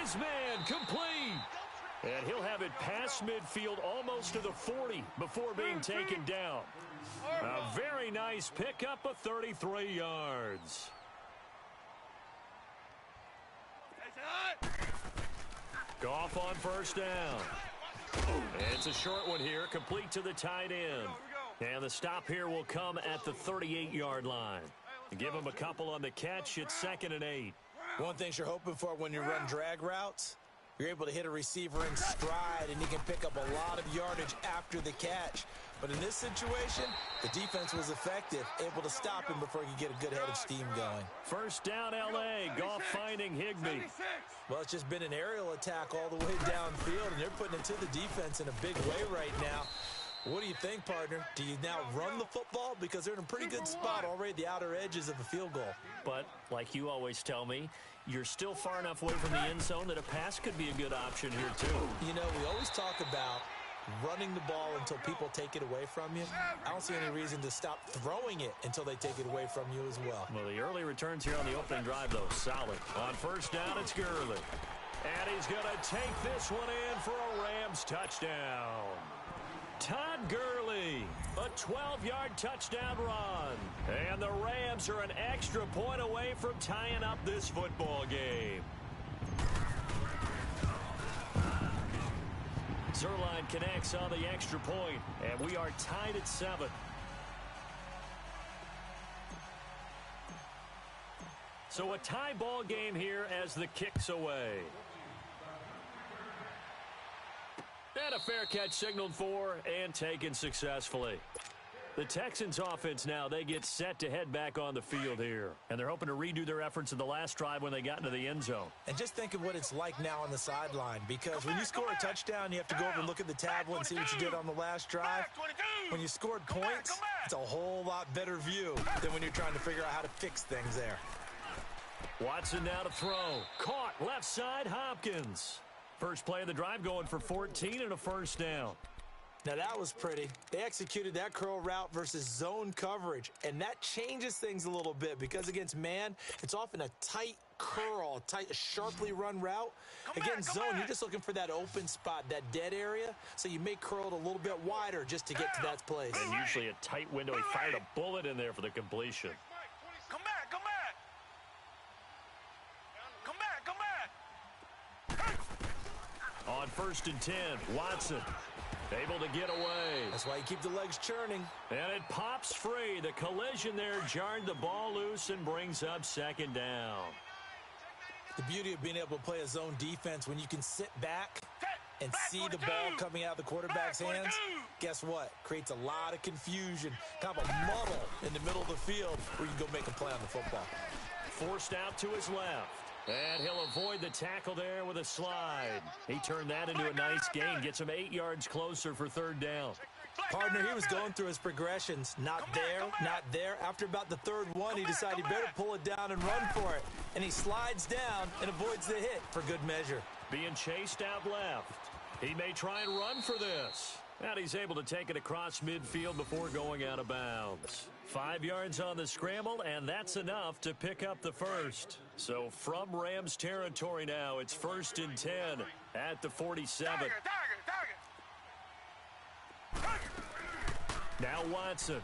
his man, complete. And he'll have it past midfield almost to the 40 before being taken down. A very nice pickup of 33 yards. Goff on first down. It's a short one here, complete to the tight end. And the stop here will come at the 38-yard line. Give him a couple on the catch. It's 2nd and 8. One thing you're hoping for when you run drag routes, you're able to hit a receiver in stride, and he can pick up a lot of yardage after the catch. But in this situation, the defense was effective, able to stop him before he could get a good head of steam going. First down, L.A. Goff finding Higbee. Well, it's just been an aerial attack all the way downfield, and they're putting it to the defense in a big way right now. What do you think, partner? Do you now run the football? Because they're in a pretty good spot already at the outer edges of a field goal. But, like you always tell me, you're still far enough away from the end zone that a pass could be a good option here, too. You know, we always talk about running the ball until people take it away from you. I don't see any reason to stop throwing it until they take it away from you as well. Well, the early returns here on the opening drive, though, solid. On first down, it's Gurley. And he's going to take this one in for a Rams touchdown. Todd Gurley, a 12-yard touchdown run. And the Rams are an extra point away from tying up this football game. Zuerlein connects on the extra point, and we are tied at 7. So a tie ball game here as the kick's away. And a fair catch signaled for and taken successfully. The Texans offense now, they get set to head back on the field here. And they're hoping to redo their efforts in the last drive when they got into the end zone. And just think of what it's like now on the sideline. Because when you score a touchdown, you have to go over and look at the tablet and see what you did on the last drive. When you scored points, it's a whole lot better view than when you're trying to figure out how to fix things there. Watson now to throw. Caught left side, Hopkins. First play of the drive going for 14 and a first down. Now that was pretty. They executed that curl route versus zone coverage, and that changes things a little bit because against man, it's often a tight curl, tight, sharply run route. Against zone, you're just looking for that open spot, that dead area, so you may curl it a little bit wider just to get to that place. And usually a tight window. He fired a bullet in there for the completion. Come back, come back. Come back, come back. On first and 10, Watson. Able to get away. That's why you keep the legs churning. And it pops free. The collision there jarred the ball loose and brings up second down. The beauty of being able to play a zone defense when you can sit back and see the ball coming out of the quarterback's hands, guess what? Creates a lot of confusion, kind of a muddle in the middle of the field where you can go make a play on the football. Forced out to his left. And he'll avoid the tackle there with a slide. He turned that into a nice gain. Gets him 8 yards closer for third down. Partner, he was going through his progressions. Not there, not there. After about the third one, he decided he better pull it down and run for it. And he slides down and avoids the hit for good measure. Being chased out left. He may try and run for this. And he's able to take it across midfield before going out of bounds. 5 yards on the scramble, and that's enough to pick up the first. So from Rams territory now, it's first and 10 at the 47. Now Watson.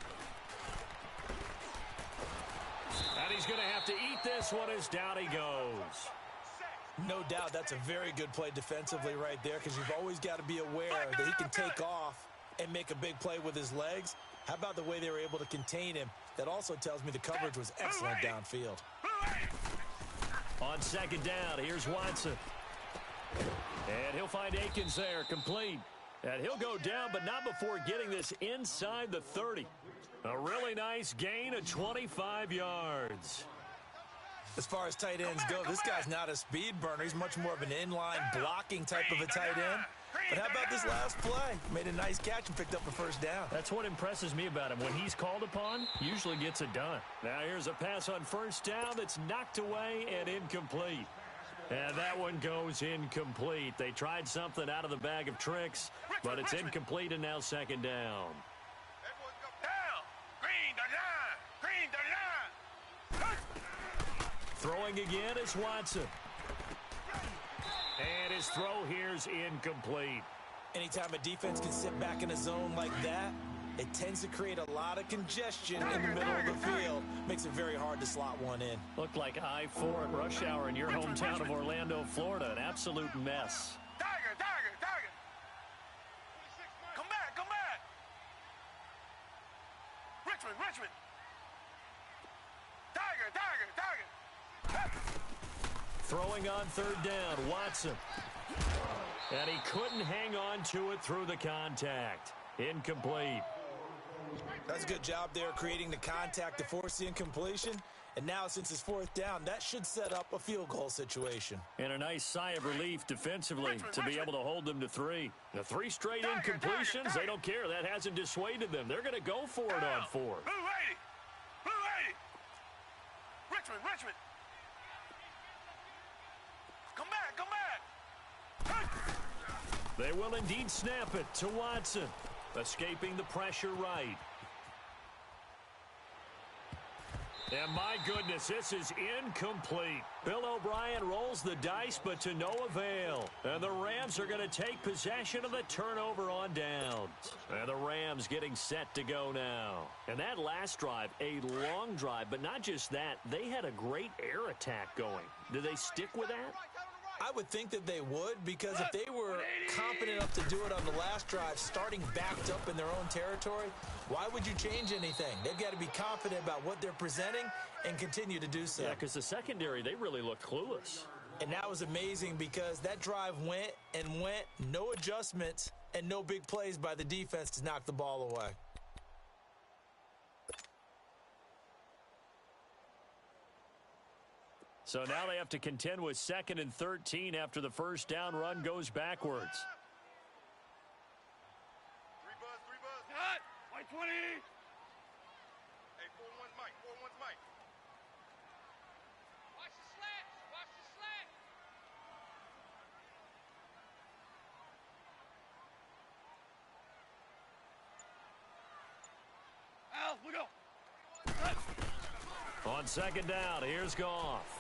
And he's going to have to eat this one as down he goes. No doubt that's a very good play defensively right there because you've always got to be aware that he can take off and make a big play with his legs. How about the way they were able to contain him? That also tells me the coverage was excellent downfield. On second down, here's Watson. And he'll find Akins there, complete. And he'll go down, but not before getting this inside the 30. A really nice gain of 25 yards. As far as tight ends go, this guy's not a speed burner. He's much more of an inline blocking type of a tight end. But how about this last play? Made a nice catch and picked up a first down. That's what impresses me about him. When he's called upon, usually gets it done. Now here's a pass on first down that's knocked away and incomplete. And that one goes incomplete. They tried something out of the bag of tricks, but it's incomplete and now second down. Throwing again is Watson. his throw here's incomplete. Anytime a defense can sit back in a zone like that, it tends to create a lot of congestion in the middle of the field. Makes it very hard to slot one in. Looked like I-4 at rush hour in your hometown of Orlando, Florida. An absolute mess. Tiger, Tiger, Tiger. Come back, come back. Richmond, Richmond. Tiger, Tiger, Tiger. Throwing on third down, Watson. And he couldn't hang on to it through the contact. Incomplete. That's a good job there creating the contact to force the incompletion. And now, since it's fourth down, that should set up a field goal situation. And a nice sigh of relief defensively to be able to hold them to 3. The 3 straight incompletions, they don't care. That hasn't dissuaded them. They're going to go for it on 4. Blue 80. Blue 80. Richmond, Richmond. Come back, come back. They will indeed snap it to Watson. Escaping the pressure right. And my goodness, this is incomplete. Bill O'Brien rolls the dice, but to no avail. And the Rams are going to take possession of the turnover on downs. And the Rams getting set to go now. And that last drive, a long drive, but not just that. They had a great air attack going. Do they stick with that? I would think that they would, because if they were confident enough to do it on the last drive, starting backed up in their own territory, why would you change anything? They've got to be confident about what they're presenting and continue to do so. Yeah, because the secondary, they really look clueless. And that was amazing because that drive went and went, no adjustments and no big plays by the defense to knock the ball away. So now they have to contend with 2nd and 13 after the first down run goes backwards. 3 buzz. Cut. White 20. Hey, 4-1's Mike. 4-1's Mike. Watch the slats. Watch the slat. Al, we go. On 2nd down, here's Goff.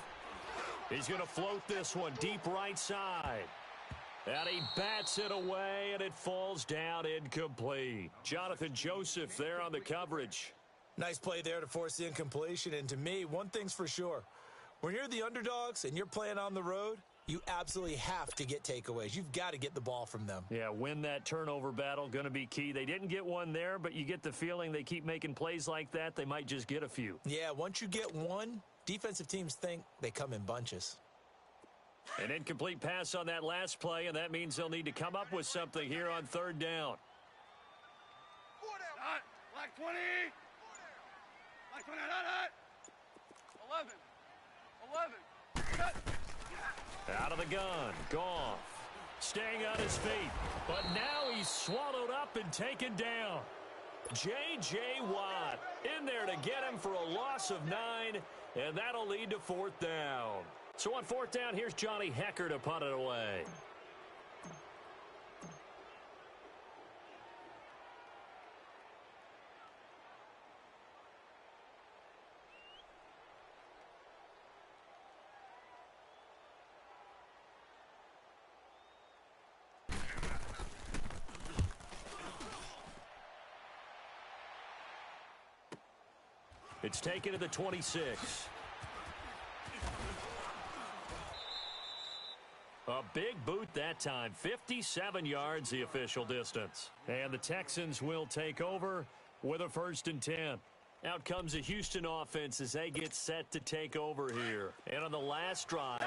He's going to float this one deep right side. And he bats it away, and it falls down incomplete. Jonathan Joseph there on the coverage. Nice play there to force the incompletion. And to me, one thing's for sure. When you're the underdogs and you're playing on the road, you absolutely have to get takeaways. You've got to get the ball from them. Yeah, win that turnover battle, going to be key. They didn't get one there, but you get the feeling they keep making plays like that, they might just get a few. Yeah, once you get one, defensive teams think they come in bunches. An incomplete pass on that last play, and that means they'll need to come up with something here on 3rd down. Black 20. Black 20. 11. 11. Cut. Out of the gun, Goff. Staying on his feet, but now he's swallowed up and taken down. J.J. Watt in there to get him for a loss of 9, and that'll lead to 4th down. So on 4th down, here's Johnny Hekker to punt it away. It's taken to the 26. A big boot that time. 57 yards the official distance. And the Texans will take over with a 1st and 10. Out comes the Houston offense as they get set to take over here. And on the last drive,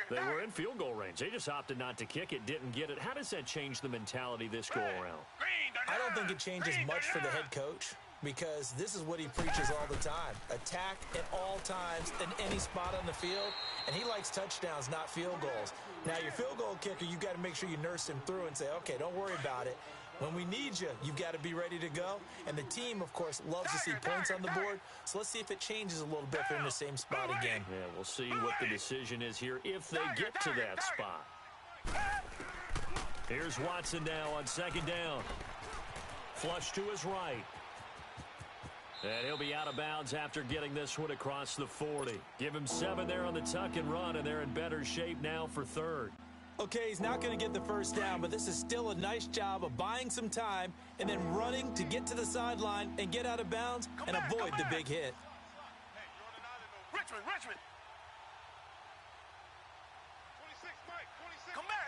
they were in field goal range. They just opted not to kick it, didn't get it. How does that change the mentality this go around? I don't think it changes much for the head coach, because this is what he preaches all the time. Attack at all times in any spot on the field, and he likes touchdowns, not field goals. Now, your field goal kicker, you've got to make sure you nurse him through and say, okay, don't worry about it. When we need you, you've got to be ready to go. And the team, of course, loves to see points on the board. So let's see if it changes a little bit if they're in the same spot again. Yeah, we'll see what the decision is here if they get to that spot. Here's Watson now on 2nd down. Flush to his right. And he'll be out of bounds after getting this one across the 40. Give him 7 there on the tuck and run, and they're in better shape now for 3rd. Okay, he's not going to get the first down, but this is still a nice job of buying some time and then running to get to the sideline and get out of bounds and avoid the big hit. Richmond. 26, Mike. 26. Come back.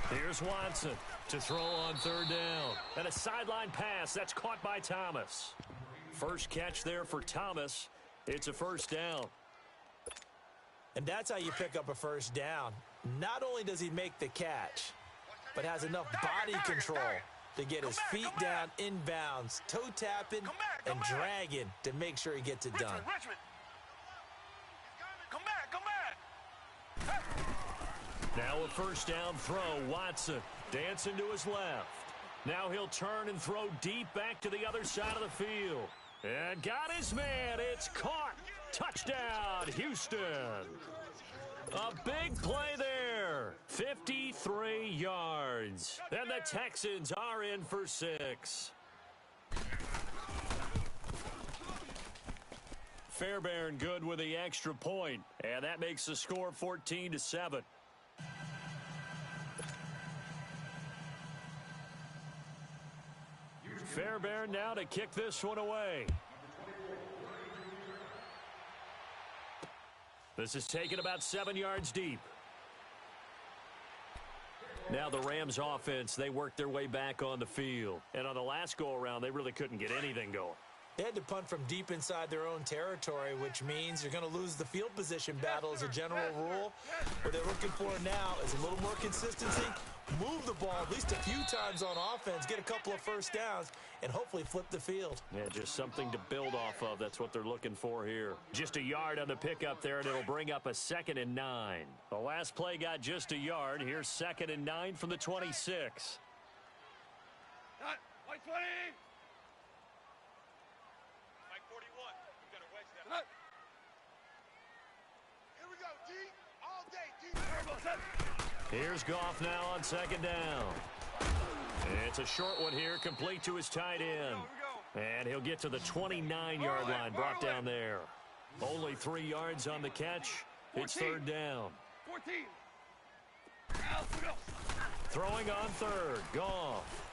Here's Watson to throw on third down. And a sideline pass. That's caught by Thomas. First catch there for Thomas. It's a first down. And that's how you pick up a first down. Not only does he make the catch, but has enough body control to get his feet down inbounds, toe tapping and dragging to make sure he gets it done. Richmond. Come back. Now a first down throw. Watson dancing to his left. Now he'll turn and throw deep back to the other side of the field. And got his man. It's caught. Touchdown, Houston. A big play there. 53 yards. And the Texans are in for 6. Fairbairn good with the extra point. And that makes the score 14-7. Fairbairn now to kick this one away. This is taken about 7 yards deep. Now the Rams offense, they worked their way back on the field. And on the last go-around, they really couldn't get anything going. They had to punt from deep inside their own territory, which means you're going to lose the field position battle as a general rule. What they're looking for now is a little more consistency, move the ball at least a few times on offense, get a couple of first downs, and hopefully flip the field. Yeah, just something to build off of. That's what they're looking for here. Just a yard on the pickup there, and it'll bring up a 2nd and 9. The last play got just a yard. Here's 2nd and 9 from the 26. Mike 20. Mike 41. You got to wedge that. Here we go, D. All day, D. Here's Goff now on 2nd down. It's a short one here, complete to his tight end. And he'll get to the 29-yard line, brought down there. Only 3 yards on the catch. It's 3rd down. 14. Throwing on 3rd, Goff.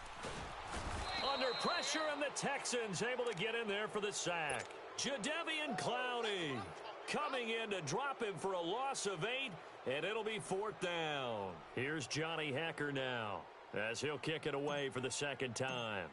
Under pressure, and the Texans able to get in there for the sack. Jadeveon Clowney coming in to drop him for a loss of 8, and it'll be 4th down. Here's Johnny Hekker now, as he'll kick it away for the 2nd time.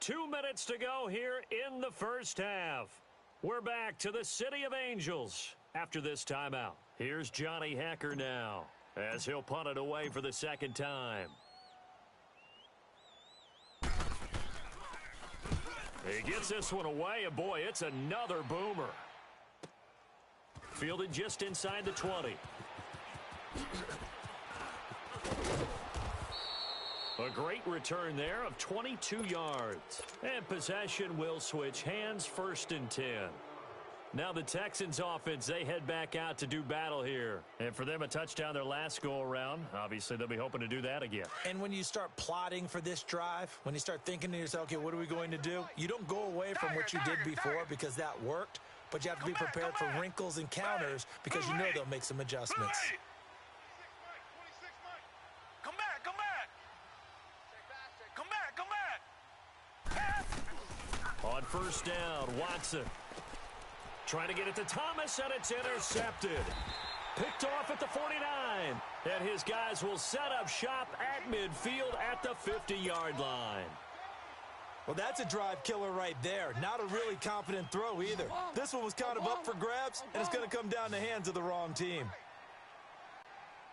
Two minutes to go here in the first half. We're back to the City of Angels after this timeout. Here's Johnny Hekker now, as he'll punt it away for the 2nd time. He gets this one away, and boy, it's another boomer. Fielded just inside the 20. A great return there of 22 yards. And possession will switch hands, 1st and 10. Now the Texans offense, they head back out to do battle here. And for them, a touchdown their last go-around. Obviously, they'll be hoping to do that again. And when you start plotting for this drive, when you start thinking to yourself, okay, what are we going to do? You don't go away from what you did before because that worked, but you have to be prepared for wrinkles and counters because you know they'll make some adjustments. On 1st down, Watson trying to get it to Thomas, and it's intercepted. Picked off at the 49, and his guys will set up shop at midfield at the 50-yard line. Well, that's a drive killer right there. Not a really confident throw either. This one was kind of up for grabs, and it's going to come down the hands of the wrong team. Here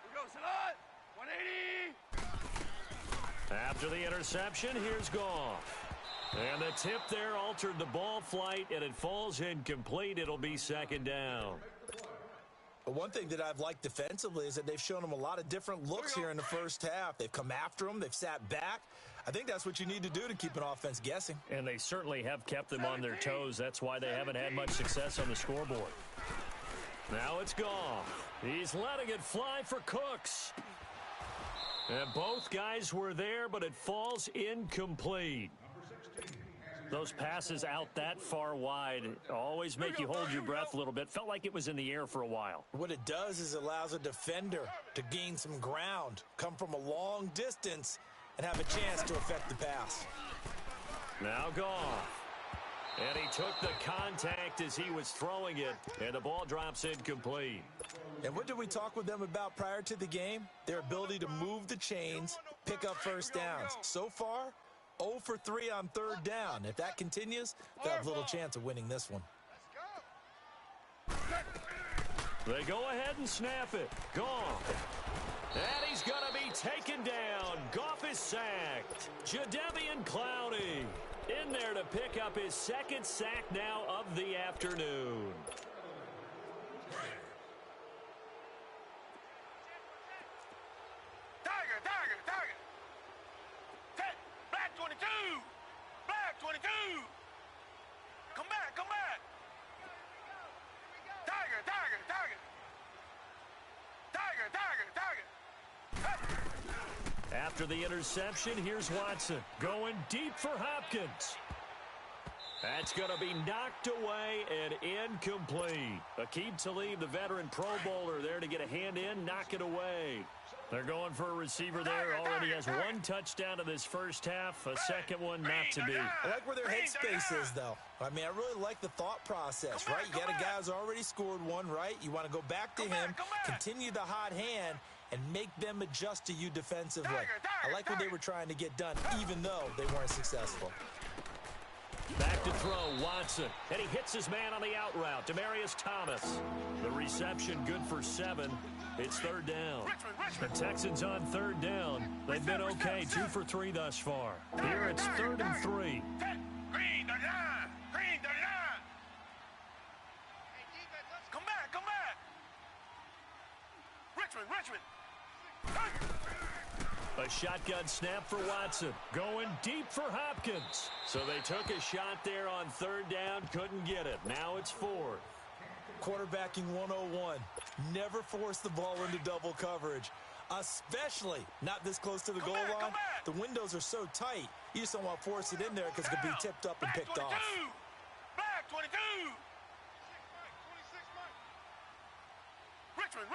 we go, Salat. 180. After the interception, here's Goff. And the tip there altered the ball flight, and it falls incomplete. It'll be 2nd down. One thing that I've liked defensively is that they've shown them a lot of different looks here in the first half. They've come after them. They've sat back. I think that's what you need to do to keep an offense guessing. And they certainly have kept them on their toes. That's why they haven't had much success on the scoreboard. Now it's gone. He's letting it fly for Cooks. And both guys were there, but it falls incomplete. Those passes out that far wide always make you hold your breath a little bit. Felt like it was in the air for a while. What it does is allows a defender to gain some ground, come from a long distance, and have a chance to affect the pass. Now gone. And he took the contact as he was throwing it, and the ball drops incomplete. And what did we talk with them about prior to the game? Their ability to move the chains, pick up first downs. So far, 0 for 3 on third down. If that continues, they'll have little chance of winning this one. They go ahead and snap it. Gone. And he's going to be taken down. Goff is sacked. Jadeveon Clowney in there to pick up his second sack now of the afternoon. Tiger. Set. Black 22. Black 22. Come back. Tiger. After the interception, here's Watson going deep for Hopkins. That's going to be knocked away and incomplete. Aqib Talib, the veteran Pro Bowler, there to get a hand in, knock it away. They're going for a receiver there. Already has one touchdown in this first half, a second one not to be. I like where their headspace is, though. I mean, I really like the thought process, right? You got a guy who's already scored one, right? You want to go back to him, continue the hot hand, and make them adjust to you defensively. I like what they were trying to get done, even though they weren't successful. Back to throw, Watson. And he hits his man on the out route, Demaryius Thomas. The reception good for 7. It's third down. The Texans on third down. They've been okay, 2 for 3 thus far. Here it's 3rd and 3. Green, the line. Come back. Richmond. A shotgun snap for Watson. Going deep for Hopkins. So they took a shot there on third down, couldn't get it. Now it's 4th. Quarterbacking 101. Never force the ball into double coverage, especially not this close to the goal line. The windows are so tight, you just don't want to force it in there because it could be tipped up and picked off. Black 22. Richmond.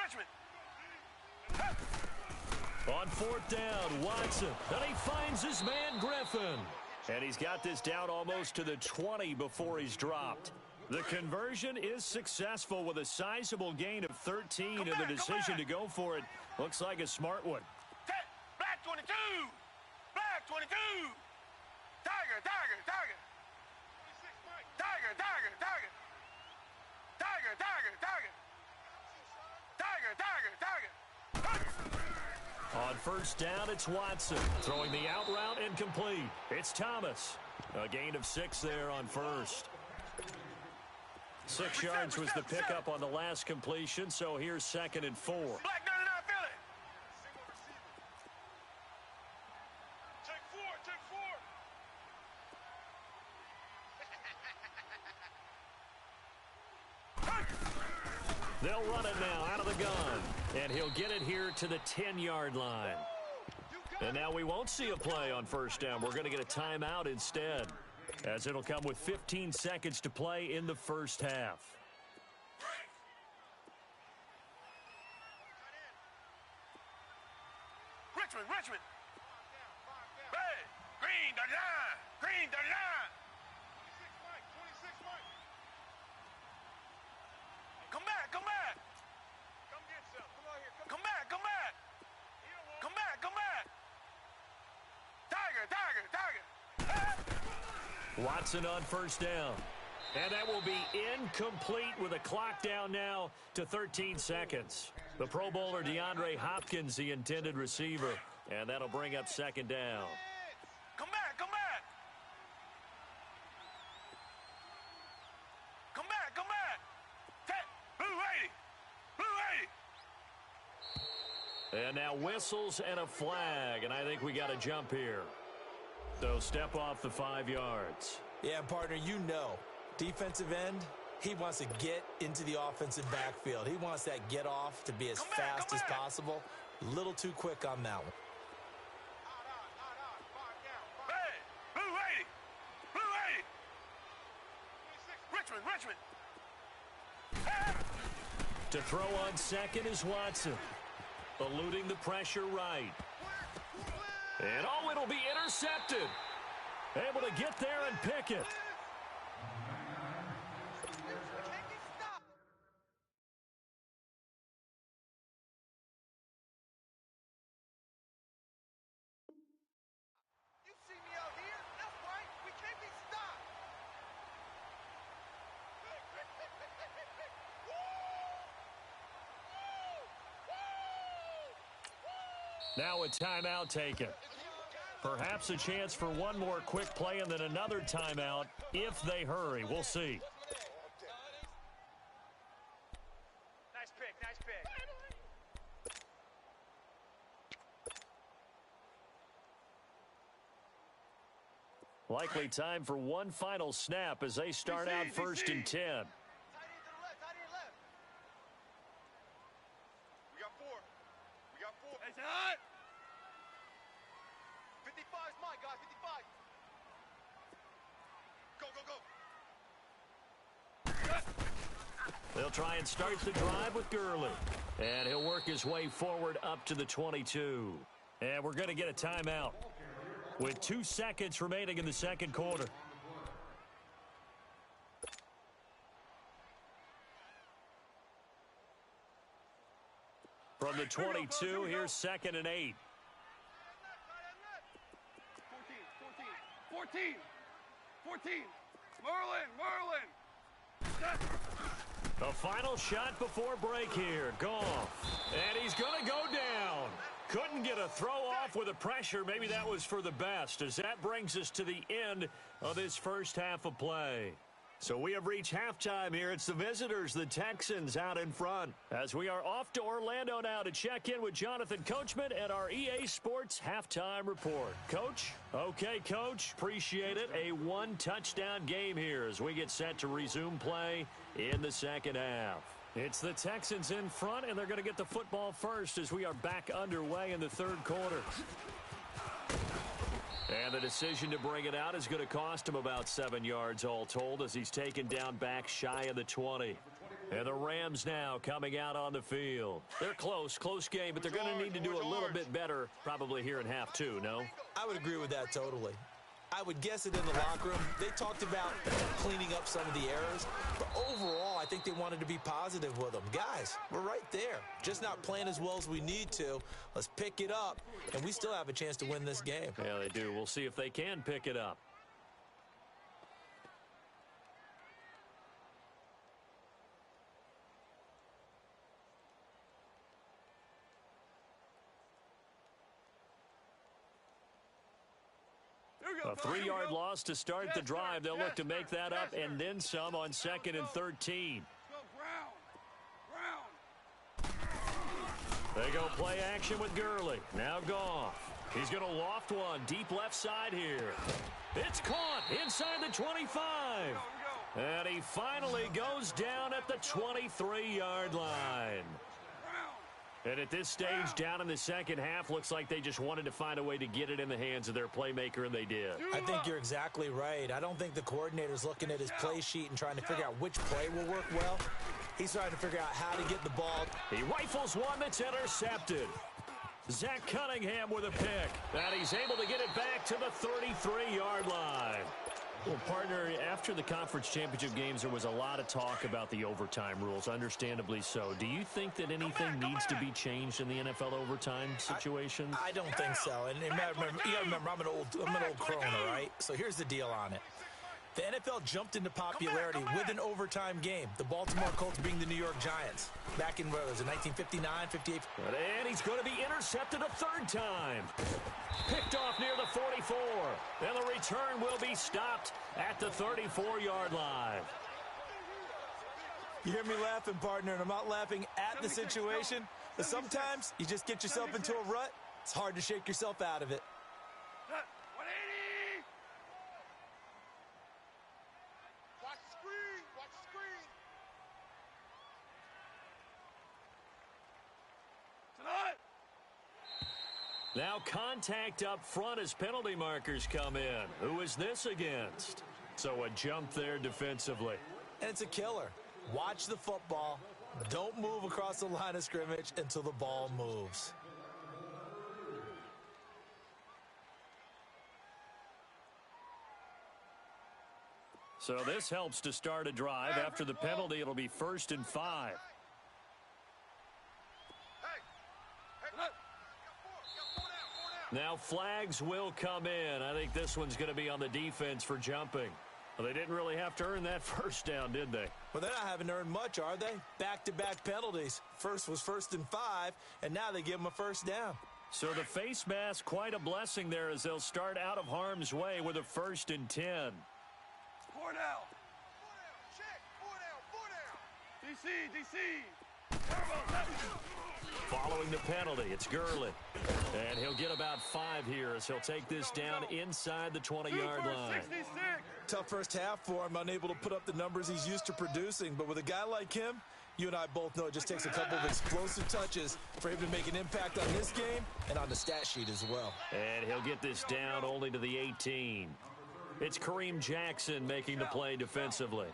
On 4th down, Watson. And he finds his man, Griffin. And he's got this down almost to the 20 before he's dropped. The conversion is successful with a sizable gain of 13, and the decision to go for it looks like a smart one. Black 22. Tiger. On first down, it's Watson. Throwing the out route incomplete. It's Thomas. A gain of 6 there on first. 6 yards was the pickup on the last completion, so here's 2nd and 4. Black 99 Philly. Take 4. They'll run it now out of the gun. And he'll get it here to the 10-yard line. And now we won't see a play on first down. We're going to get a timeout instead, as it'll come with 15 seconds to play in the first half. Richmond. Red. Green, the line. Come back. Come get some. Come on here. Come back. Tiger. Watson on first down. And that will be incomplete with a clock down now to 13 seconds. The Pro Bowler DeAndre Hopkins, the intended receiver. And that'll bring up 2nd down. Come back. Blue 80. And now whistles and a flag. And I think we got to jump here. So step off the 5 yards. Yeah, partner, you know. Defensive end, He wants to get into the offensive backfield. He wants that get off to be as fast as possible. A little too quick on that one. Hey, Blue 80! Blue 80! Richmond! To throw on second is Watson. Eluding the pressure right. And it'll be intercepted. Able to get there and pick it. You see me out here? That's right. We can't be stopped. Now a timeout taken. Perhaps a chance for one more quick play and then another timeout if they hurry. We'll see. Nice pick. Likely time for one final snap as they start out first and 10. Tight end to the left. We got four. It's hot. 55 is mine, guys. 55. Go. They'll try and start the drive with Gurley. And he'll work his way forward up to the 22. And we're going to get a timeout with 2 seconds remaining in the second quarter. From the 22, here's 2nd and 8. 14. Merlin. The final shot before break here. Goff. And he's going to go down. Couldn't get a throw off with the pressure. Maybe that was for the best, as that brings us to the end of this first half of play. So we have reached halftime here. It's the visitors, the Texans, out in front. As we are off to Orlando now to check in with Jonathan Coachman and our EA Sports Halftime Report. Coach? Okay, Coach. Appreciate it. A one-touchdown game here as we get set to resume play in the second half. It's the Texans in front, and they're going to get the football first as we are back underway in the third quarter. And the decision to bring it out is going to cost him about 7 yards all told as he's taken down back shy of the 20. And the Rams now coming out on the field. They're close game, but they're going to need to do a little bit better probably here in half two, no? I would agree with that totally. I would guess it in the locker room. They talked about cleaning up some of the errors, but overall, I think they wanted to be positive with them. Guys, we're right there. Just not playing as well as we need to. Let's pick it up, and we still have a chance to win this game. Yeah, they do. We'll see if they can pick it up. A 3-yard loss to start the drive. They'll look to make that up and then some on 2nd and 13. They go play action with Gurley. Now Goff. He's going to loft one deep left side here. It's caught inside the 25. And he finally goes down at the 23-yard line. And at this stage, down in the second half, looks like they just wanted to find a way to get it in the hands of their playmaker, and they did. I think you're exactly right. I don't think the coordinator's looking at his play sheet and trying to figure out which play will work well. He's trying to figure out how to get the ball. He rifles one that's intercepted. Zach Cunningham with a pick. And he's able to get it back to the 33-yard line. Well, partner, after the conference championship games, there was a lot of talk about the overtime rules, understandably so. Do you think that anything needs to be changed in the NFL overtime situation? I don't think so. And you gotta remember, I'm an old crone, all right? So here's the deal on it. The NFL jumped into popularity with an overtime game. The Baltimore Colts being the New York Giants. Back in, what was it, 1959, 58? And he's going to be intercepted a third time. Picked off near the 44. And the return will be stopped at the 34-yard line. You hear me laughing, partner, and I'm not laughing at the situation. But sometimes you just get yourself into a rut. It's hard to shake yourself out of it. 180! Watch the screen! Now contact up front as penalty markers come in. Who is this against? So a jump there defensively. And it's a killer. Watch the football. Don't move across the line of scrimmage until the ball moves. So this helps to start a drive. After the penalty, it'll be 1st and 5. Now flags will come in. I think this one's going to be on the defense for jumping. Well, they didn't really have to earn that first down, did they? Well, they're not having to earn much, are they? Back-to-back penalties. First was 1st and 5, and now they give them a first down. So the face mask, quite a blessing there as they'll start out of harm's way with a 1st and 10. 4 down. Check. 4 down. DC. Following the penalty, it's Gurley. And he'll get about 5 here as he'll take this down inside the 20-yard line. 66. Tough first half for him, unable to put up the numbers he's used to producing. But with a guy like him, you and I both know it just takes a couple of explosive touches for him to make an impact on this game and on the stat sheet as well. And he'll get this down only to the 18. It's Kareem Jackson making the play defensively.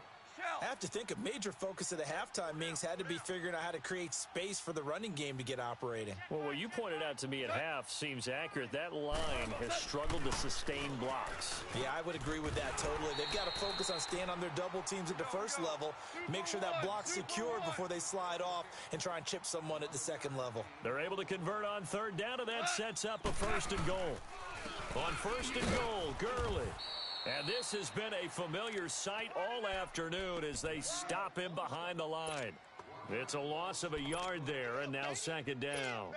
I have to think a major focus of the halftime meetings had to be figuring out how to create space for the running game to get operating. Well, what you pointed out to me at half seems accurate. That line has struggled to sustain blocks. Yeah, I would agree with that totally. They've got to focus on staying on their double teams at the first level, make sure that block's secured before they slide off and try and chip someone at the second level. They're able to convert on 3rd down, and that sets up a 1st and goal. On 1st and goal, Gurley. And this has been a familiar sight all afternoon as they stop him behind the line. It's a loss of a yard there, and now 2nd down.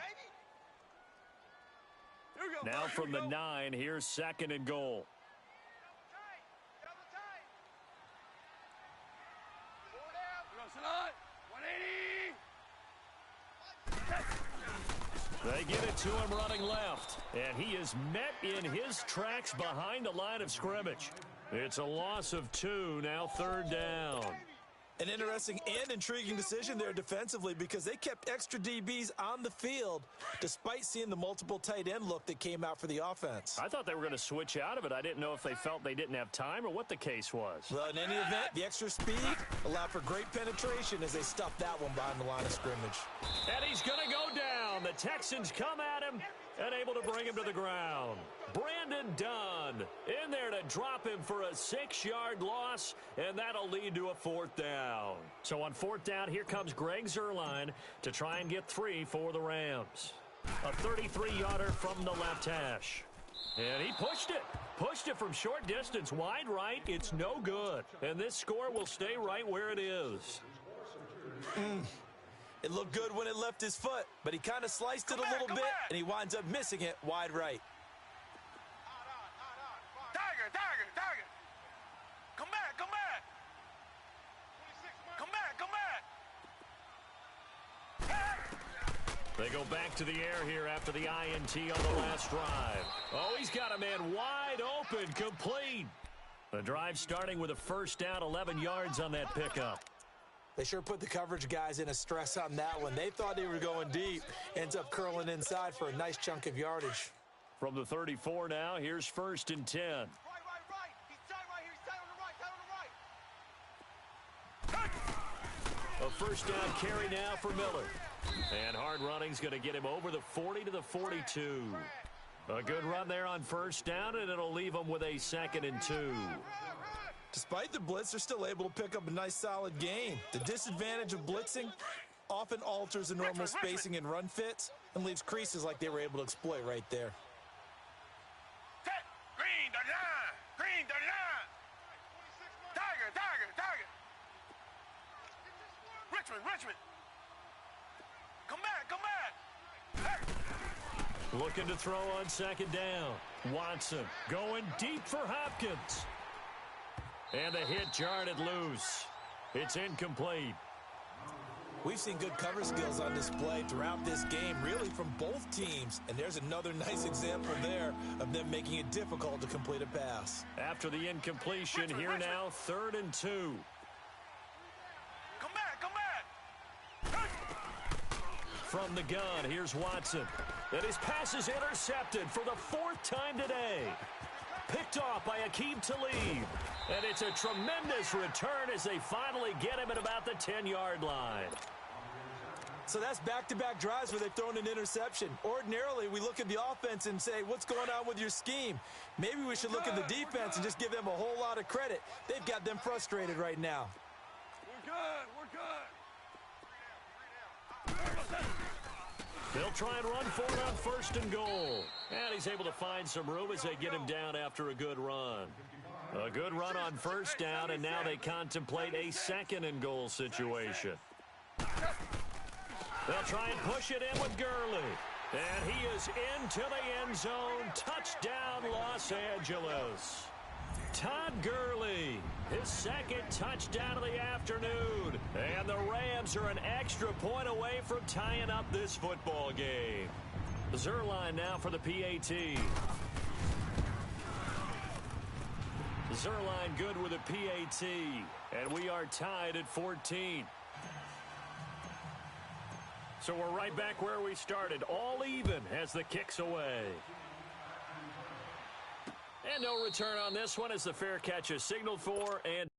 Now from the 9, here's 2nd and goal. They get it to him running left, and he is met in his tracks behind the line of scrimmage. It's a loss of 2, now 3rd down. An interesting and intriguing decision there defensively because they kept extra DBs on the field despite seeing the multiple tight end look that came out for the offense. I thought they were going to switch out of it. I didn't know if they felt they didn't have time or what the case was. Well, in any event, the extra speed allowed for great penetration as they stuffed that one behind the line of scrimmage. And he's going to go down. The Texans come at him and able to bring him to the ground. Brandon Dunn in there to drop him for a 6-yard loss, and that'll lead to a 4th down. So on 4th down, here comes Greg Zuerlein to try and get 3 for the Rams. A 33-yarder from the left hash. And he pushed it from short distance, wide right. It's no good. And this score will stay right where it is. It looked good when it left his foot, but he kind of sliced it a little bit, and he winds up missing it wide right. Tiger. Come back. They go back to the air here after the INT on the last drive. Oh, he's got a man wide open, complete. The drive starting with a 1st down, 11 yards on that pickup. They sure put the coverage guys in a stress on that one. They thought they were going deep. Ends up curling inside for a nice chunk of yardage. From the 34 now, here's 1st and 10. Right. He's tight right here. He's tight on the right. A 1st down carry now for Miller. And hard running's going to get him over the 40 to the 42. A good run there on 1st down, and it'll leave him with a 2nd and 2. Despite the blitz, they're still able to pick up a nice solid gain. The disadvantage of blitzing often alters the normal spacing and run fits and leaves creases like they were able to exploit right there. Green 39. Tiger. Richmond. Come back. Looking to throw on 2nd down. Watson going deep for Hopkins. And the hit jarred it loose. It's incomplete. We've seen good cover skills on display throughout this game, really from both teams. And there's another nice example there of them making it difficult to complete a pass. After the incompletion, here now, 3rd and 2. Come back. From the gun, here's Watson. And his pass is intercepted for the 4th time today. Picked off by Aqib Talib. And it's a tremendous return as they finally get him at about the 10-yard line. So that's back-to-back drives where they've thrown an interception. Ordinarily, we look at the offense and say, what's going on with your scheme? Maybe we should look at the defense and just give them a whole lot of credit. They've got them frustrated right now. We're good. They'll try and run for it on 1st and goal. And he's able to find some room as they get him down after a good run. A good run on 1st down, and now they contemplate a 2nd and goal situation. They'll try and push it in with Gurley. And he is into the end zone. Touchdown, Los Angeles. Todd Gurley, his 2nd touchdown of the afternoon. And the Rams are an extra point away from tying up this football game. Zuerlein now for the PAT. Zuerlein good with a PAT. And we are tied at 14. So we're right back where we started, all even as the kick's away. And no return on this one as the fair catch is signaled for. And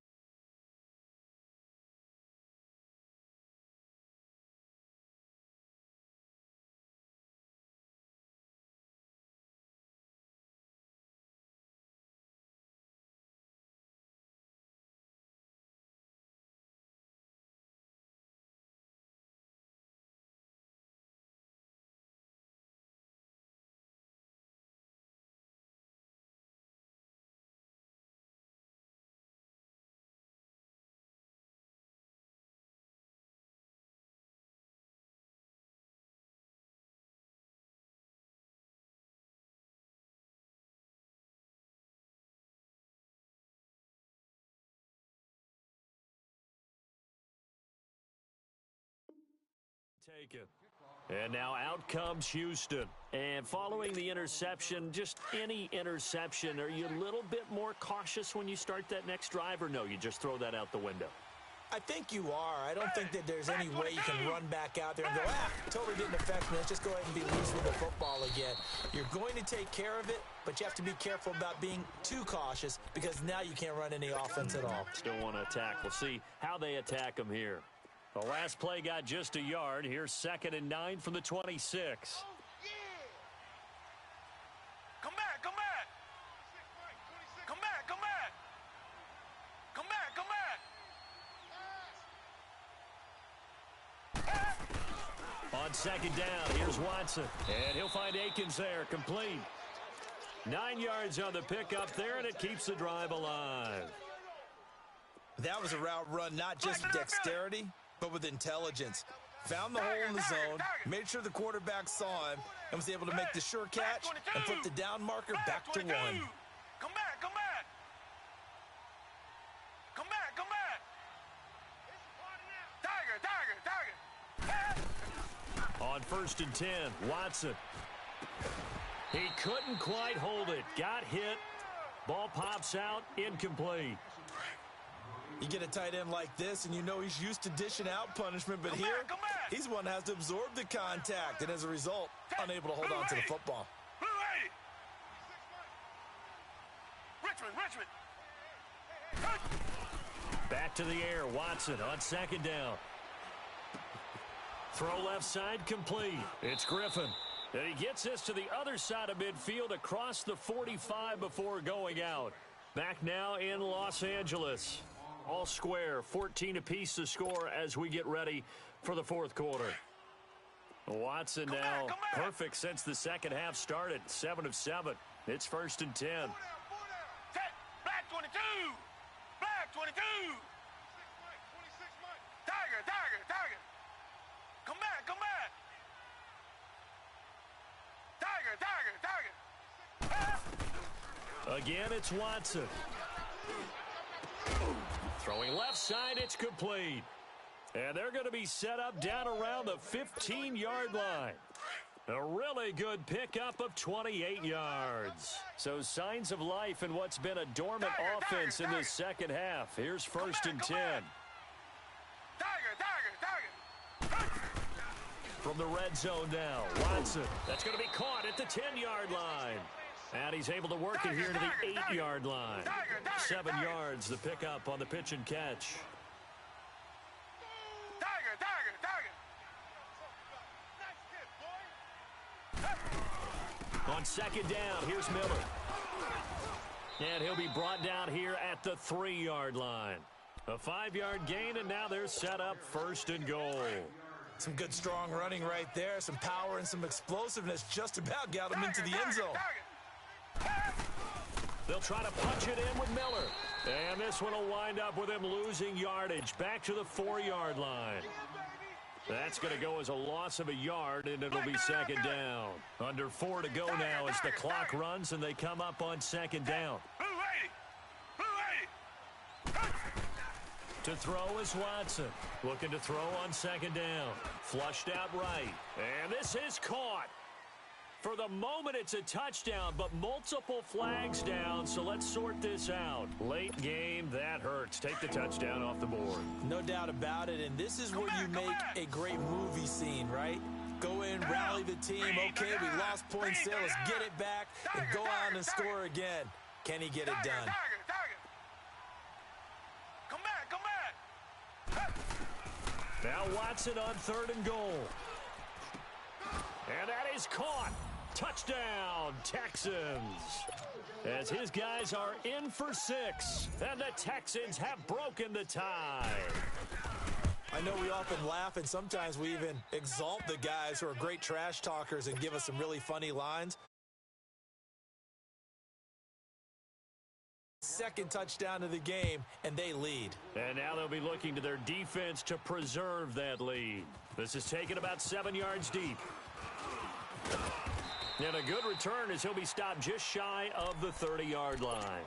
taken. And now out comes Houston. And following the interception, just any interception, are you a little bit more cautious when you start that next drive, or no, you just throw that out the window? I think you are. I don't think that there's any way you can run back out there and go, totally didn't affect me. Let's just go ahead and be loose with the football again. You're going to take care of it, but you have to be careful about being too cautious because now you can't run any offense at all. Still want to attack. We'll see how they attack them here. The last play got just a yard. Here's 2nd and 9 from the 26. Come back. Come back. On 2nd down, here's Watson. And he'll find Akins there, complete. 9 yards on the pickup there, and it keeps the drive alive. That was a route run, not just with dexterity, but with intelligence. Found the hole in the zone, made sure the quarterback saw him, and was able to make the sure catch and put the down marker back to 1. Come back. Tiger. On 1st and 10, Watson. He couldn't quite hold it. Got hit. Ball pops out, incomplete. You get a tight end like this, and you know he's used to dishing out punishment, but here, he's one that has to absorb the contact, and as a result, unable to hold on to the football. Richmond. Back to the air, Watson on 2nd down. Throw left side, complete. It's Griffin. And he gets this to the other side of midfield across the 45 before going out. Back now in Los Angeles. All square, 14 apiece to score as we get ready for the 4th quarter. Watson now perfect since the second half started. 7 of 7. It's 1st and 10. Black 22. Tiger. Come back. Tiger. Again, it's Watson. Throwing left side, it's complete. And they're going to be set up down around the 15-yard line. A really good pickup of 28 yards. So signs of life in what's been a dormant offense in this second half. Here's 1st and 10. From the red zone now, Watson. That's going to be caught at the 10-yard line. And he's able to work it here to the 8-yard line. 7 yards the pickup on the pitch and catch. On second down, here's Miller. And he'll be brought down here at the 3-yard line. A 5-yard gain, and now they're set up first and goal. Some good strong running right there. Some power and some explosiveness just about got him into the end zone. They'll try to punch it in with Miller. And this one will wind up with him losing yardage back to the 4-yard line. That's going to go as a loss of a yard, and it'll be second down. Under 4 to go now as the clock runs, and they come up on second down. To throw is Watson. Looking to throw on second down. Flushed out right. And this is caught. For the moment, it's a touchdown, but multiple flags down, so let's sort this out. Late game, that hurts. Take the touchdown off the board. No doubt about it, and this is where you make a great movie scene, right? Go in, rally the team. Okay, we lost points there. Let's get it back and go on and score again. Can he get it done? Now Watson on 3rd and goal. And that is caught. Touchdown, Texans. As his guys are in for 6. And the Texans have broken the tie. I know we often laugh, and sometimes we even exalt the guys who are great trash talkers and give us some really funny lines. Second touchdown of the game, and they lead. And now they'll be looking to their defense to preserve that lead. This is taken about 7 yards deep. And a good return as he'll be stopped just shy of the 30-yard line.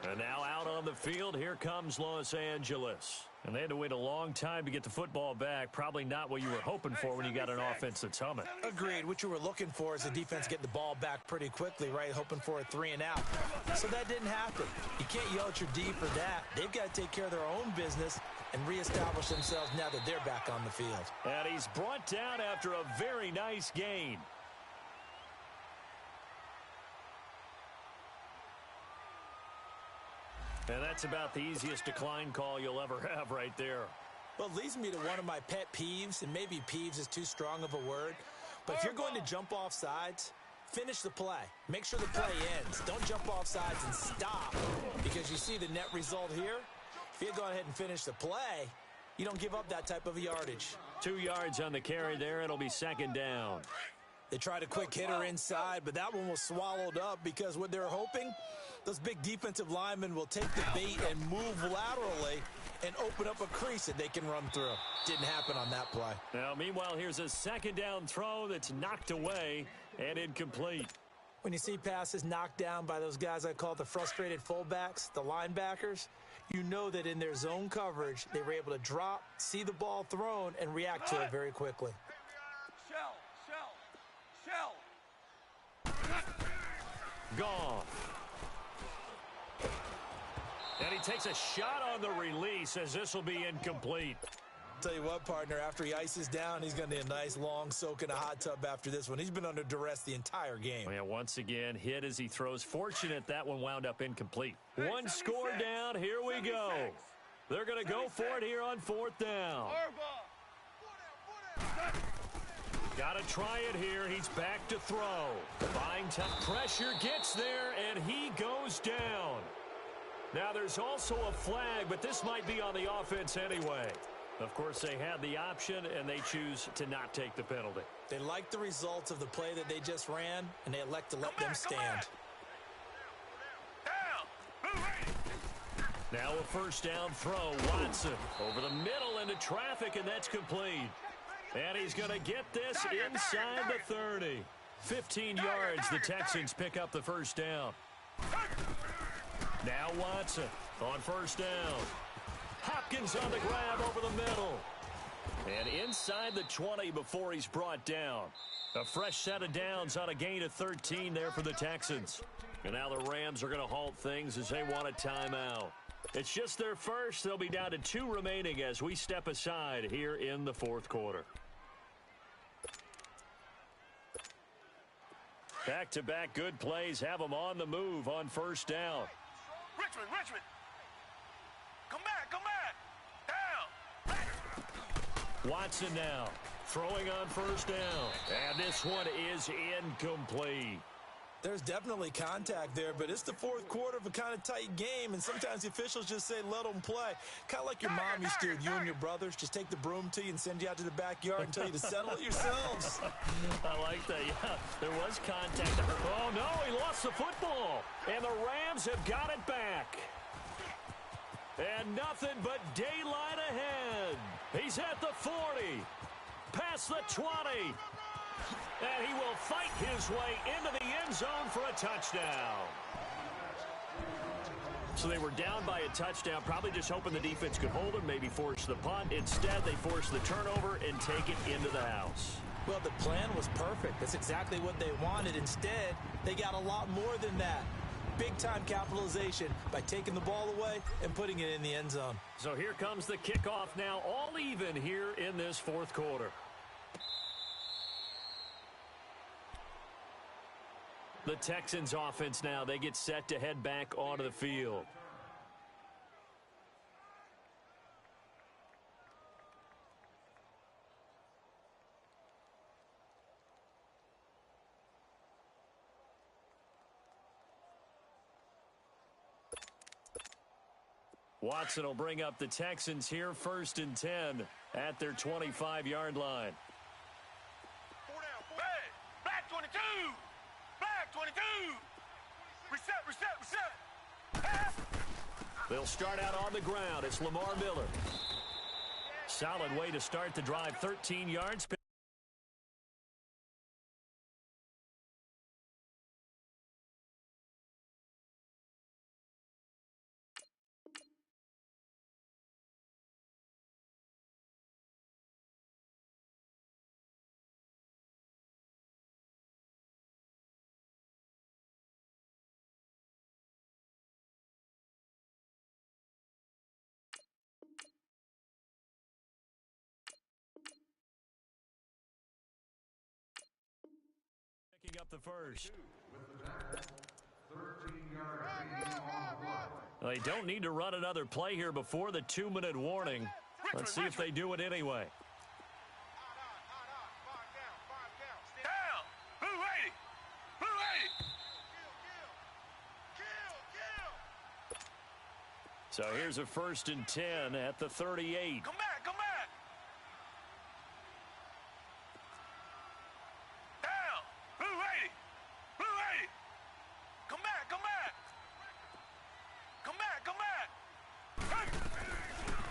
And now out on the field, here comes Los Angeles. And they had to wait a long time to get the football back. Probably not what you were hoping for when you got an offense that's humming. Agreed. What you were looking for is the defense getting the ball back pretty quickly, right? Hoping for a 3 and out. So that didn't happen. You can't yell at your D for that. They've got to take care of their own business and reestablish themselves now that they're back on the field. And he's brought down after a very nice gain. And that's about the easiest decline call you'll ever have right there. Well, it leads me to one of my pet peeves, and maybe peeves is too strong of a word. But if you're going to jump off sides, finish the play. Make sure the play ends. Don't jump off sides and stop, because you see the net result here. If you go ahead and finish the play, you don't give up that type of yardage. 2 yards on the carry there. It'll be second down. They tried a quick hitter inside, but that one was swallowed up because what they're hoping, those big defensive linemen will take the bait and move laterally and open up a crease that they can run through. Didn't happen on that play. Now, meanwhile, here's a second down throw that's knocked away and incomplete. When you see passes knocked down by those guys I call the frustrated fullbacks, the linebackers, you know that in their zone coverage, they were able to drop, see the ball thrown, and react to it very quickly. Gone. And he takes a shot on the release as this will be incomplete. Tell you what, partner, after he ices down, he's going to need a nice long soak in a hot tub after this one. He's been under duress the entire game. Yeah, once again, hit as he throws. Fortunate that one wound up incomplete. One score down. Here we go. They're going to go for it here on 4th down. Got to try it here. He's back to throw. Buying tough pressure, gets there, and he goes down. Now there's also a flag, but this might be on the offense anyway. Of course, they had the option, and they choose to not take the penalty. They like the results of the play that they just ran, and they elect to let them stand. Now a first down throw. Watson over the middle into traffic, and that's complete. And he's going to get this inside the 30. 15 yards, the Texans pick up the first down. Now Watson on first down. Hopkins on the grab over the middle. And inside the 20 before he's brought down. A fresh set of downs on a gain of 13 there for the Texans. And now the Rams are going to halt things as they want a timeout. It's just their first. They'll be down to 2 remaining as we step aside here in the 4th quarter. Back-to-back good plays have them on the move on first down. Richmond. Come back. Down. Watson now throwing on first down. And this one is incomplete. There's definitely contact there, but it's the fourth quarter of a kind of tight game, and sometimes the officials just say, let them play. Kind of like your mom used to with you and your brothers. Just take the broom to you and send you out to the backyard and tell you to settle it yourselves. I like that, yeah. There was contact. Oh, no, he lost the football. And the Rams have got it back. And nothing but daylight ahead. He's at the 40, past the 20. And he will fight his way into the end zone for a touchdown. So they were down by a touchdown, probably just hoping the defense could hold them, maybe force the punt. Instead, they forced the turnover and take it into the house. Well, the plan was perfect. That's exactly what they wanted. Instead, they got a lot more than that. Big-time capitalization by taking the ball away and putting it in the end zone. So here comes the kickoff now, all even here in this fourth quarter. The Texans offense now, they get set to head back onto the field. Watson will bring up the Texans here, 1st and 10 at their 25-yard line. 4 down. Back 22. Back 22. Reset. They'll start out on the ground. It's Lamar Miller. Solid way to start the drive, 13 yards. Picking up the first. Well, they don't need to run another play here before the 2-minute warning. Let's see if they do it anyway. Down. Who ready? So here's a 1st and 10 at the 38. Come back. Down. Who ready? Come back.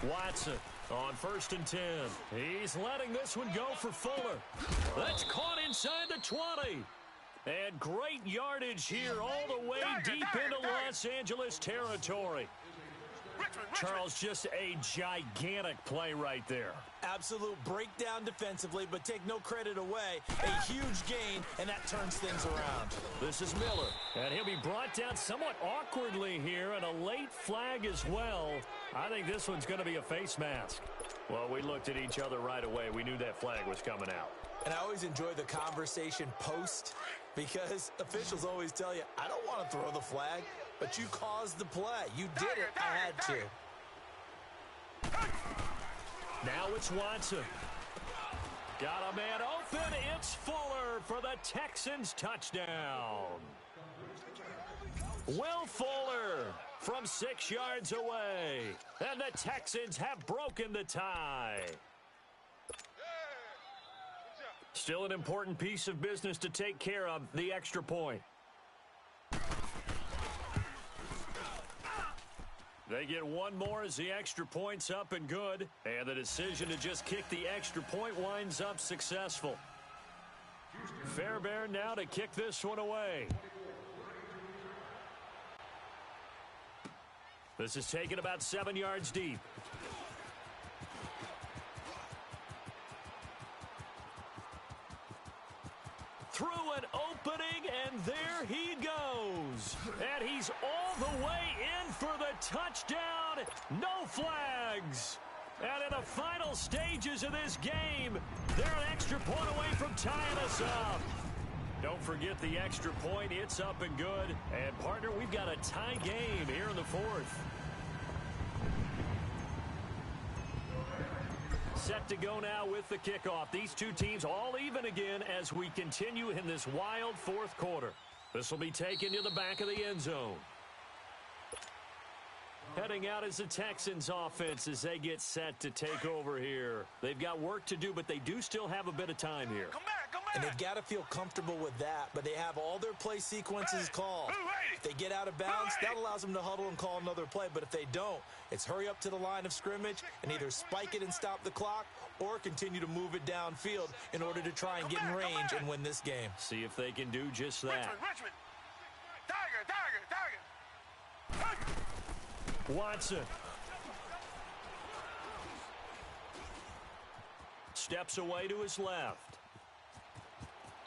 Watson on 1st and 10. He's letting this one go for Fuller. That's caught inside the 20. And great yardage here all the way deep into Los Angeles territory. Charles, just a gigantic play right there. Absolute breakdown defensively, but take no credit away. A huge gain, and that turns things around. This is Miller, and he'll be brought down somewhat awkwardly here, and a late flag as well. I think this one's going to be a face mask. Well, we looked at each other right away. We knew that flag was coming out. And I always enjoy the conversation post, because officials always tell you, I don't want to throw the flag, but you caused the play. You did it. I had to. Now it's Watson. Got a man open. It's Fuller for the Texans touchdown. Will Fuller from 6 yards away. And the Texans have broken the tie. Still an important piece of business to take care of, the extra point. They get one more as the extra point's up and good. And the decision to just kick the extra point winds up successful. Fairbairn now to kick this one away. This is taken about 7 yards deep. Through an opening, and there he goes. And he's all the way in for the touchdown. No flags. And in the final stages of this game, they're an extra point away from tying us up. Don't forget the extra point. It's up and good. And, partner, we've got a tie game here in the fourth. Set to go now with the kickoff. These two teams all even again as we continue in this wild fourth quarter. This will be taken to the back of the end zone. Heading out is the Texans offense as they get set to take over here. They've got work to do, but they do still have a bit of time here. Come back, come back. And they've got to feel comfortable with that, but they have all their play sequences called. If they get out of bounds, that allows them to huddle and call another play. But if they don't, it's hurry up to the line of scrimmage and either spike it and stop the clock or continue to move it downfield in order to try and get in range and win this game. See if they can do just that. Richmond. Tiger. Watson. Steps away to his left.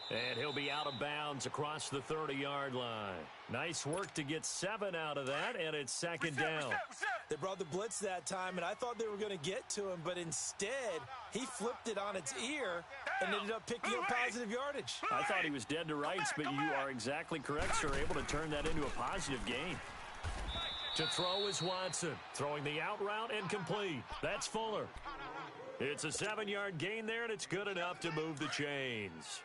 And he'll be out of bounds across the 30-yard line. Nice work to get 7 out of that, and it's second down. They brought the blitz that time, and I thought they were going to get to him, but instead, he flipped it on its ear and ended up picking up positive yardage. I thought he was dead to rights, but you are exactly correct, sir. Able to turn that into a positive gain. To throw is Watson. Throwing the out route and complete. That's Fuller. It's a 7-yard gain there, and it's good enough to move the chains.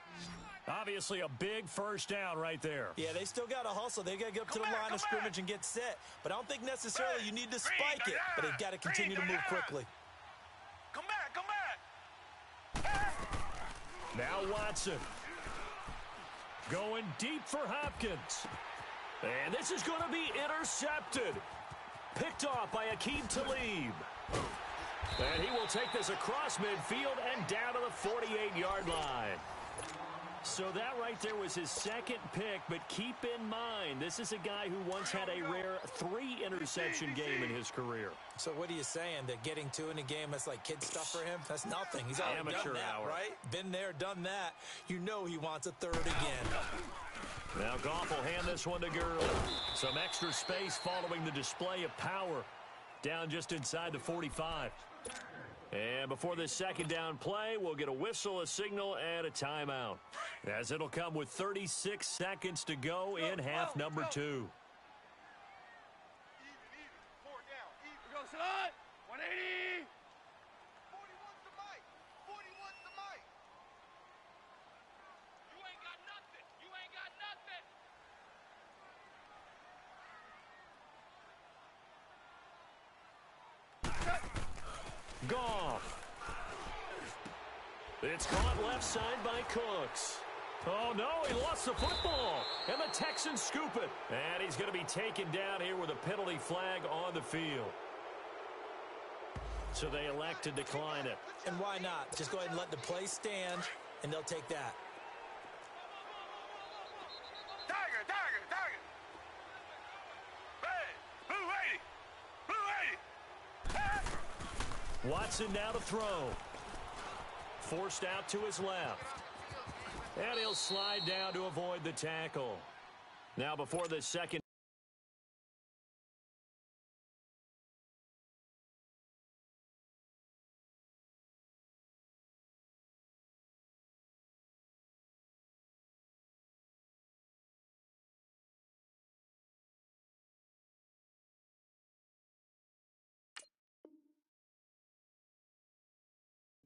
Obviously a big first down right there. Yeah, they still got to hustle. They got to get up to the line of scrimmage and get set. But I don't think necessarily you need to spike it, but they've got to continue to move quickly. Come back. Now Watson. Going deep for Hopkins. And this is going to be intercepted. Picked off by Aqib Talib. And he will take this across midfield and down to the 48-yard line. So that right there was his second pick, but keep in mind, this is a guy who once had a rare 3-interception game in his career. So what are you saying? That getting 2 in a game, that's like kid stuff for him? That's nothing. He's already done that, right? Been there, done that. You know he wants a third again. Now Goff will hand this one to Gurley. Some extra space following the display of power. Down just inside the 45. And before this second down play, we'll get a whistle, a signal, and a timeout. As it'll come with 36 seconds to go in half number 2. Even. 4 down. Even. Go, son. 180. 41's the mic. 41's the mic. You ain't got nothing. You ain't got nothing. Goff. It's caught left side by Cooks. Oh, no, he lost the football. And the Texans scoop it. And he's going to be taken down here with a penalty flag on the field. So they elect to decline it. And why not? Just go ahead and let the play stand, and they'll take that. Tiger. Who 80? Watson now to throw. Forced out to his left. And he'll slide down to avoid the tackle. Now before the second.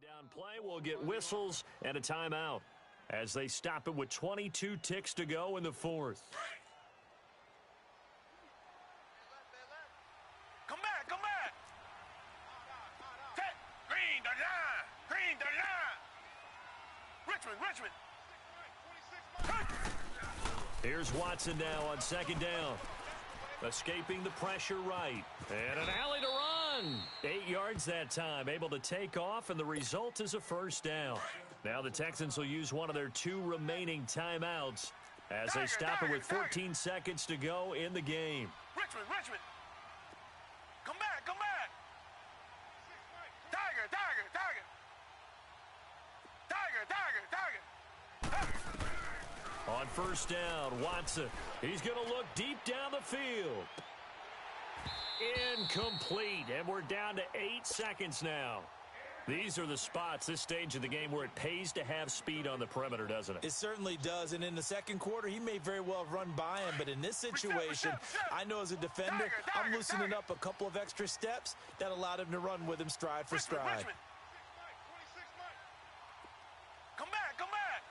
Down play, we'll get whistles and a timeout as they stop it with 22 ticks to go in the fourth. Come back. Green, the line. Richmond. Here's Watson now on second down. Escaping the pressure right. And an alley to run. 8 yards that time. Able to take off, and the result is a first down. Now the Texans will use one of their 2 remaining timeouts as they stop it with 14 seconds to go in the game. Richmond. Come back. Tiger. On first down, Watson. He's going to look deep down the field. Incomplete, and we're down to 8 seconds now. These are the spots, this stage of the game, where it pays to have speed on the perimeter, doesn't it? It certainly does, and in the second quarter, he may very well have run by him, but in this situation, I know as a defender, I'm loosening up a couple of extra steps that allowed him to run with him stride for stride. Come back, come back.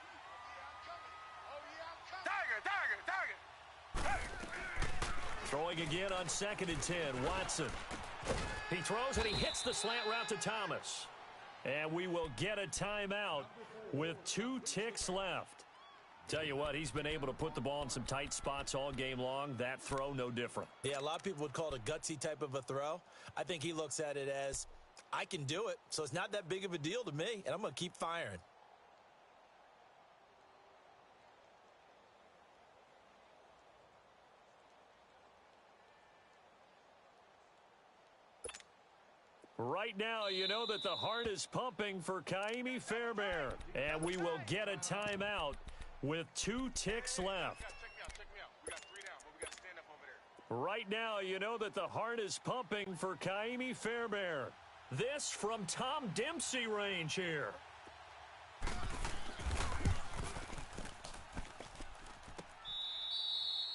Tiger. Throwing again on 2nd and 10, Watson. He throws and he hits the slant route to Thomas. And we will get a timeout with 2 ticks left. Tell you what, he's been able to put the ball in some tight spots all game long. That throw, no different. Yeah, a lot of people would call it a gutsy type of a throw. I think he looks at it as, I can do it, so it's not that big of a deal to me, and I'm going to keep firing. Right now, you know that the heart is pumping for Ka'imi Fairbairn. And we will get a timeout with 2 ticks left. Check me out. We got 3 down, but we got to stand up over there. Right now, you know that the heart is pumping for Ka'imi Fairbairn. This from Tom Dempsey range here.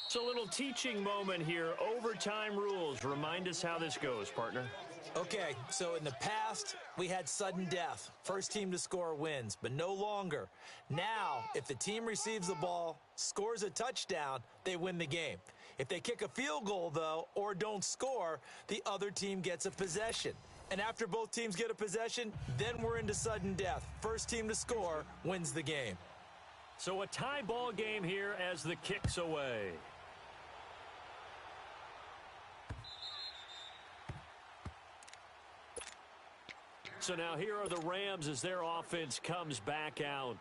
It's a little teaching moment here. Overtime rules. Remind us how this goes, partner. Okay, so in the past, we had sudden death. First team to score wins, but no longer. Now, if the team receives the ball, scores a touchdown, they win the game. If they kick a field goal, though, or don't score, the other team gets a possession. And after both teams get a possession, then we're into sudden death. First team to score wins the game. So a tie ball game here as the kick's away. So now here are the Rams as their offense comes back out.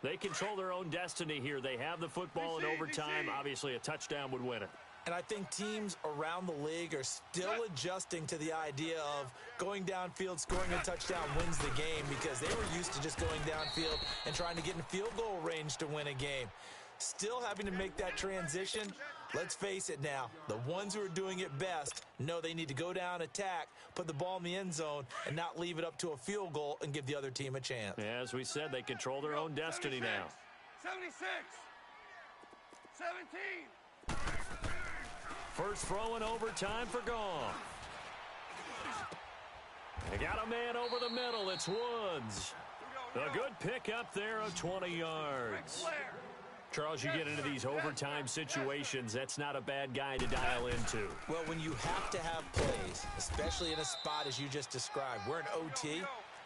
They control their own destiny here. They have the football in overtime. Obviously, a touchdown would win it. And I think teams around the league are still adjusting to the idea of going downfield, scoring a touchdown wins the game, because they were used to just going downfield and trying to get in field goal range to win a game. Still having to make that transition. Let's face it now, the ones who are doing it best know they need to go down, attack, put the ball in the end zone, and not leave it up to a field goal and give the other team a chance. As we said, they control their own destiny now. 76. 17. First throw in overtime for Goff. They got a man over the middle. It's Woods. A good pickup there of 20 yards. Charles, you get into these overtime situations, that's not a bad guy to dial into. Well, when you have to have plays, especially in a spot as you just described, we're in OT,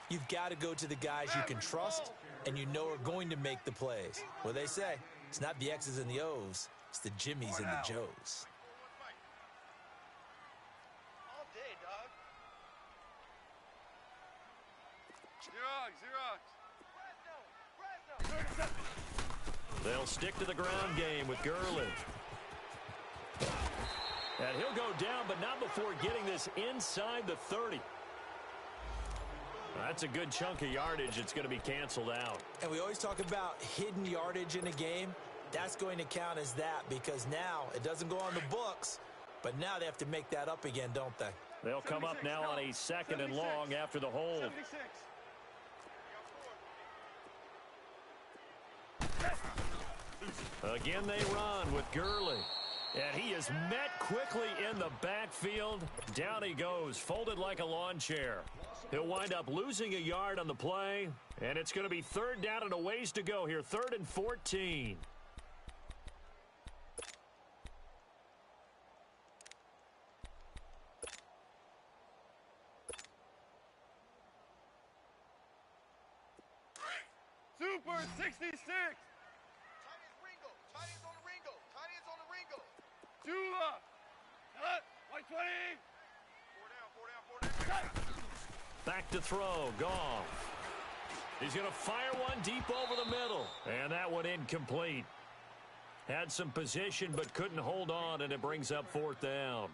you've got to go to the guys you can trust and you know are going to make the plays. Well, they say, it's not the X's and the O's, it's the Jimmies and the Joes. All day, dog. Xerox. They'll stick to the ground game with Gurley. And he'll go down, but not before getting this inside the 30. That's a good chunk of yardage. It's going to be canceled out. And we always talk about hidden yardage in a game. That's going to count as that, because now it doesn't go on the books, but now they have to make that up again, don't they? They'll come up now on a 2nd and long after the hold. 76. Again, they run with Gurley. And he is met quickly in the backfield. Down he goes, folded like a lawn chair. He'll wind up losing a yard on the play. And it's going to be 3rd down and a ways to go here. 3rd and 14. Super 66. Tula. Cut. 120. 4 down. Back to throw. Goff. He's going to fire one deep over the middle. And that one incomplete. Had some position but couldn't hold on, and it brings up 4th down.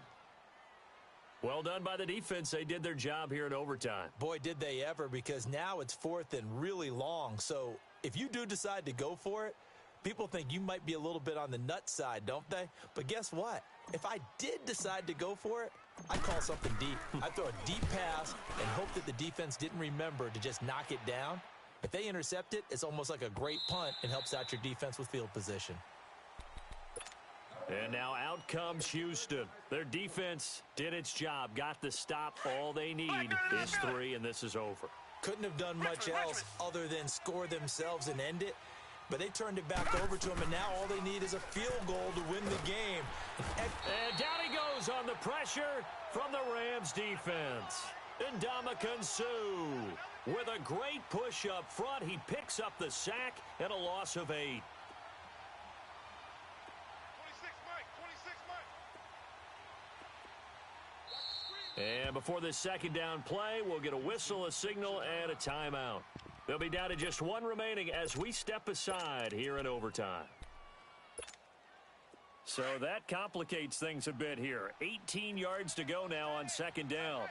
Well done by the defense. They did their job here in overtime. Boy, did they ever, because now it's 4th and really long. So if you do decide to go for it, people think you might be a little bit on the nut side, don't they? But guess what? If I did decide to go for it, I'd call something deep. I'd throw a deep pass and hope that the defense didn't remember to just knock it down. If they intercept it, it's almost like a great punt and helps out your defense with field position. And now out comes Houston. Their defense did its job, got the stop. All they need is 3, and this is over. Couldn't have done much else other than score themselves and end it. But they turned it back over to him, and now all they need is a field goal to win the game. And down he goes on the pressure from the Rams defense. Ndamukong Suh with a great push up front. He picks up the sack and a loss of 8. 26, Mike. 26, Mike. And before this second down play, we'll get a whistle, a signal, and a timeout. They'll be down to just 1 remaining as we step aside here in overtime. So that complicates things a bit here. 18 yards to go now on second down.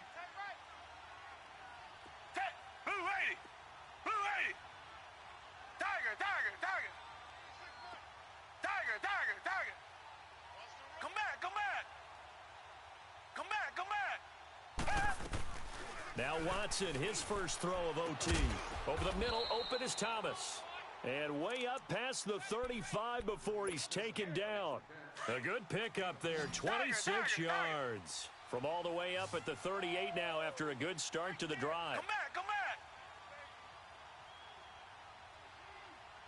Now Watson, his first throw of OT. Over the middle, open is Thomas. And way up past the 35 before he's taken down. A good pickup there, 26 yards. From all the way up at the 38 now after a good start to the drive. Come back.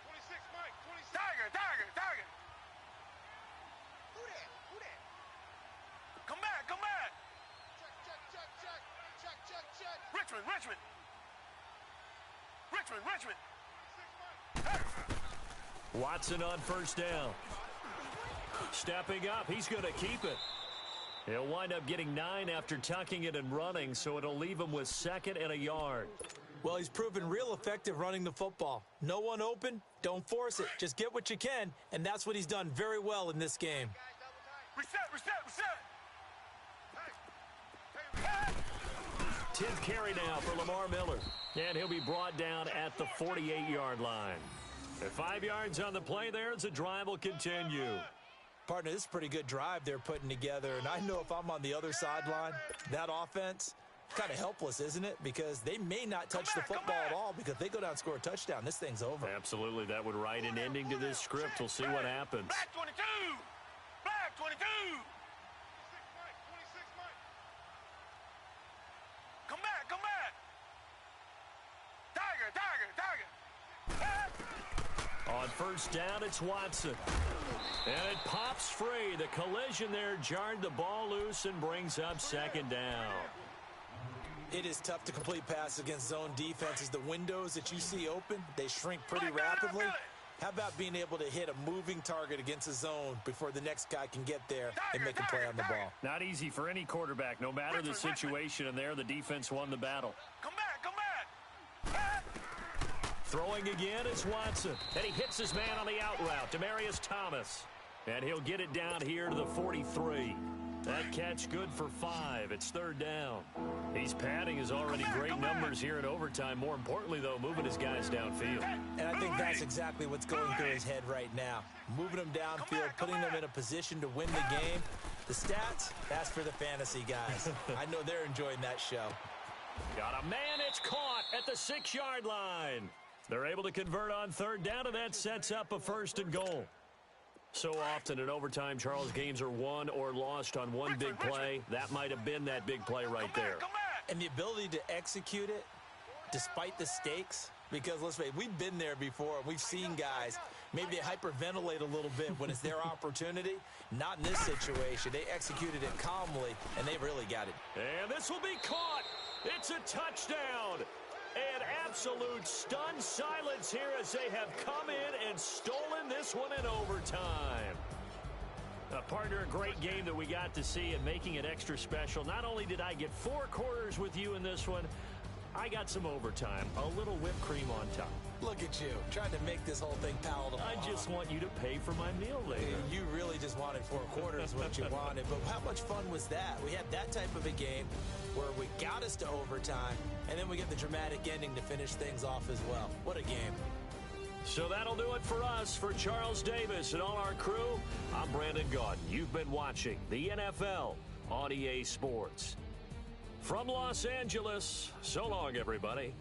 26, Mike. 26. Tiger. Who that? Come back. Check. Richmond. Watson on first down. Stepping up, he's going to keep it. He'll wind up getting 9 after tucking it and running, so it'll leave him with 2nd and a yard. Well, he's proven real effective running the football. No one open, don't force it. Just get what you can, and that's what he's done very well in this game. Reset. 10th carry now for Lamar Miller. And he'll be brought down at the 48-yard line. At 5 yards on the play there as the drive will continue. Partner, this is a pretty good drive they're putting together, and I know if I'm on the other sideline, that offense, kind of helpless, isn't it? Because they may not touch the football at all because they go down and score a touchdown. This thing's over. Absolutely. That would write an ending to this script. We'll see what happens. Black 22. Come back. Tiger. On first down, it's Watson. And it pops free. The collision there jarred the ball loose and brings up 2nd down. It is tough to complete passes against zone defenses. The windows that you see open, they shrink pretty rapidly. How about being able to hit a moving target against a zone before the next guy can get there and make a play on the ball? Not easy for any quarterback, no matter the situation, and there the defense won the battle. Come back. Throwing again is Watson, and he hits his man on the out route, Demaryius Thomas. And he'll get it down here to the 43. That catch good for 5. It's 3rd down. He's padding his already great numbers here in overtime. More importantly, though, moving his guys downfield. And I think that's exactly what's going through his head right now. Moving them downfield, putting them in a position to win the game. The stats, that's for the fantasy guys. I know they're enjoying that show. Got a man, it's caught at the 6-yard line. They're able to convert on 3rd down, and that sets up a 1st and goal. So often in overtime, Charles, games are won or lost on one big play. That might have been that big play right there. And the ability to execute it despite the stakes, because let's face it, we've been there before. We've seen guys maybe hyperventilate a little bit when it's their opportunity. Not in this situation. They executed it calmly, and they really got it. And this will be caught. It's a touchdown. And absolute stunned silence here as they have come in and stolen this one in overtime. Partner, a great game that we got to see and making it extra special. Not only did I get 4 quarters with you in this one, I got some overtime. A little whipped cream on top. Look at you, trying to make this whole thing palatable. I just want you to pay for my meal later. You really just wanted 4 quarters what you wanted. But how much fun was that? We had that type of a game where we got us to overtime, and then we get the dramatic ending to finish things off as well. What a game. So that'll do it for us. For Charles Davis and all our crew, I'm Brandon Gaudin. You've been watching the NFL on EA Sports. From Los Angeles, so long, everybody.